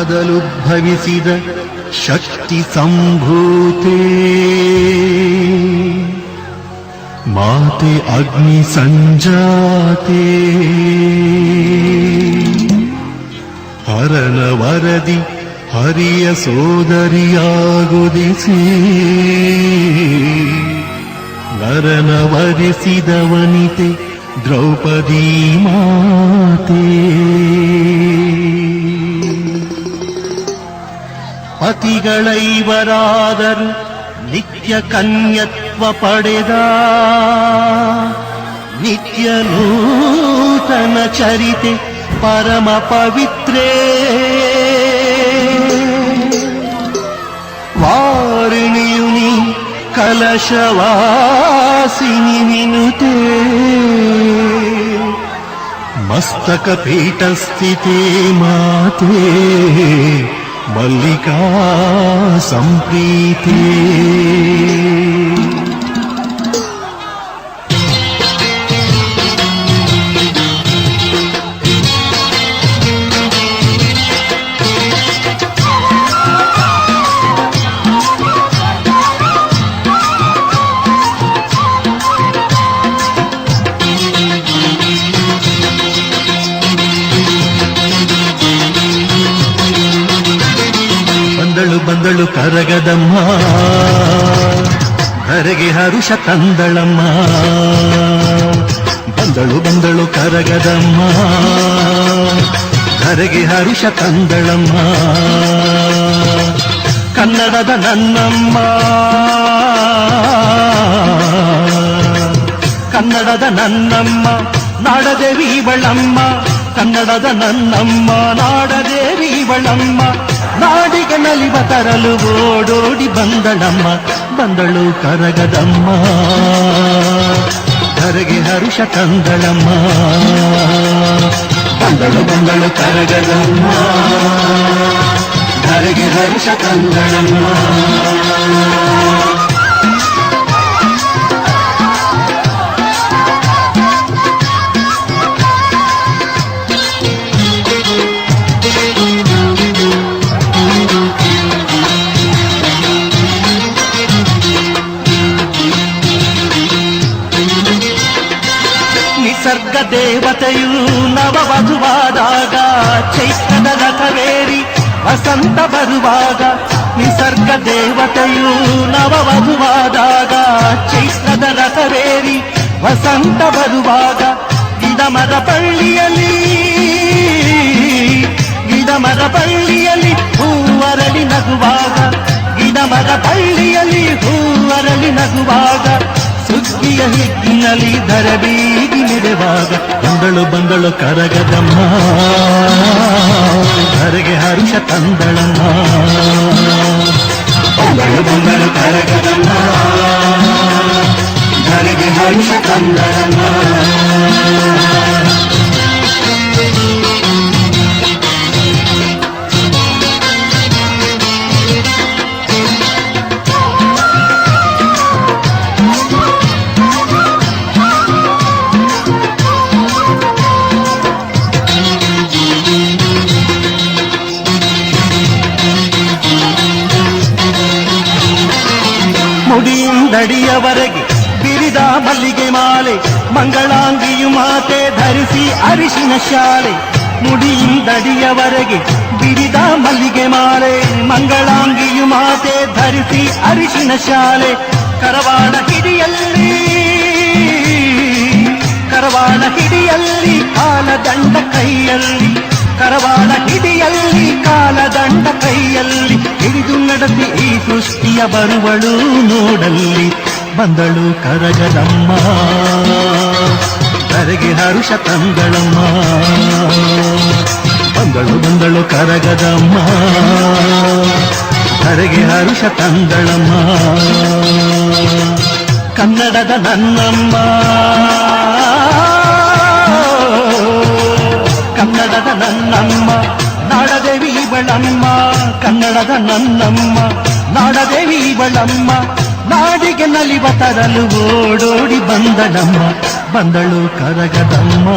ಜಲಗರ್ಭದಲುದ್ಭವಿಸಿದ ಶಕ್ತಿ ಸಂಭೂತೆ ಮಾತೆ ಅಗ್ನಿ ಸಂಜಾತೆ ಹರನ ವರದಿ ಹರಿಯ ಸೋದರಿಯಾಗುದಿಸಿ ನರನ ವರಿಸಿದ ವನಿತೆ ದ್ರೌಪದಿ ಮಾತೆ ಪತಿಗಳೈವರಾದರು ನಿತ್ಯ ಕನ್ಯತ್ವ ಪಡೆದ ನಿತ್ಯ ನೂತನ ಚರಿತೆ ಪರಮ ಪವಿತ್ರೇ ವಾರಿಣಿಯುನಿ ಕಲಶವಾಸಿನಿ ವಿನುತೆ ಮಸ್ತಕ ಪೀಠಸ್ಥಿತೆ ಮಾತೆ ಮಲ್ಲಿಕಾ ಸಂಪ್ರೀತೆ ಬಂದಳು ಕರಗದಮ್ಮ ಧರೆಗೆ ಹರುಷ ತಂದಳಮ್ಮ ಬಂದಳು ಕರಗದಮ್ಮ ಧರೆಗೆ ಹರುಷ ತಂದಳಮ್ಮ ಕನ್ನಡದ ನನ್ನಮ್ಮ ಕನ್ನಡದ ನನ್ನಮ್ಮ ನಾಡದೇವಿ ಇವಳಮ್ಮ ಕನ್ನಡದ ನನ್ನಮ್ಮ ನಾಡದೇವಿ ಇವಳಮ್ಮ ನಾಡಿಗೆ ನಲಿವ ತರಲು ಓಡೋಡಿ ಬಂದಳು ಕರಗದಮ್ಮ ಧರೆಗೆ ಹರುಷ ತಂದಳಮ್ಮ ಬಂದಳು ಕರಗದಮ್ಮ ಧರೆಗೆ ಹರುಷ ತಂದಳಮ್ಮ ನಿಸರ್ಗ ದೇವತೆಯು ನವವಧುವಾದಾಗ ಚೈತ್ರದ ರಥವೇರಿ ವಸಂತ ಬರುವಾಗ ನಿಸರ್ಗ ದೇವತೆಯು ನವವಧುವಾದಾಗ ಚೈತ್ರದ ರಥವೇರಿ ವಸಂತ ಬರುವಾಗ ಗಿಡಮರ ಬಳ್ಳಿಯಲ್ಲಿ ಹೂವರಳಿ ನಗುವಾಗ ಗಿಡಮರ ಬಳ್ಳಿಯಲ್ಲಿ ಹೂವರಳಿ ನಗುವಾಗ ಸುಗ್ಗಿಯ ಹಿಗ್ಗಿನಲ್ಲಿ ಧರಬೀಗಿ ಮೆರೆವಾಗ ಬಂದಳು ಕರಗದಮ್ಮ ಧರೆಗೆ ಹರುಷ ತಂದಳಮ್ಮ ಬಂದಳು ಕರಗದಮ್ಮ ಧರೆಗೆ ಹರುಷ ತಂದಳಮ್ಮ ಮುಡಿಯಿಂದಡಿಯವರೆಗೆ ಬಿರಿದ ಮಲ್ಲಿಗೆ ಮಾಲೆ ಮಂಗಳಾಂಗಿಯು ಮಾತೆ ಧರಿಸಿ ಅರಿಶಿನ ಶಾಲೆ ಮುಡಿಯಿಂದಡಿಯವರೆಗೆ ಬಿರಿದ ಮಲ್ಲಿಗೆ ಮಾಲೆ ಮಂಗಳಾಂಗಿಯು ಮಾತೆ ಧರಿಸಿ ಅರಿಶಿನ ಶಾಲೆ ಕರವಾಳ ಹಿಡಿಯಲ್ಲಿ ಕಾಲದಂಡ ಕೈಯಲ್ಲಿ ಕರವಾಳ ಹಿಡಿಯಲ್ಲಿ ಕಾಲದಂಡ ಕೈಯಲ್ಲಿ ಹಿಡಿದು ನಡೆಸಿ ಈ ಸೃಷ್ಟಿಯ ಬರುವಳು ನೋಡಲ್ಲಿ ಬಂದಳು ಕರಗದಮ್ಮ ಧರೆಗೆ ಹರುಷ ತಂದಳಮ್ಮ ಬಂದಳು ಕರಗದಮ್ಮ ಧರೆಗೆ ಹರುಷ ತಂದಳಮ್ಮ ಕನ್ನಡದ ನನ್ನಮ್ಮ ಕನ್ನಡದ ನನ್ನಮ್ಮ ನಾಡದೇವಿ ಇವಳಮ್ಮ ಕನ್ನಡದ ನನ್ನಮ್ಮ ನಾಡದೇವಿ ಇವಳಮ್ಮ ನಾಡಿಗೆ ನಲಿವ ತರಲು ಓಡೋಡಿ ಬಂದಳು ಕರಗದಮ್ಮ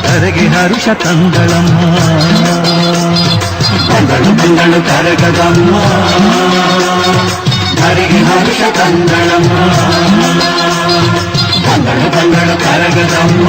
ಧರೆಗೆ ಹರುಷ ತಂದಳಮ್ಮ ಬಂದಳು ಬಂದಳು ಕರಗದಮ್ಮ ಧರೆಗೆ ಹರುಷ ತಂದಳಮ್ಮ ಬಂದಳು ಬಂದಳು ಕರಗದಮ್ಮ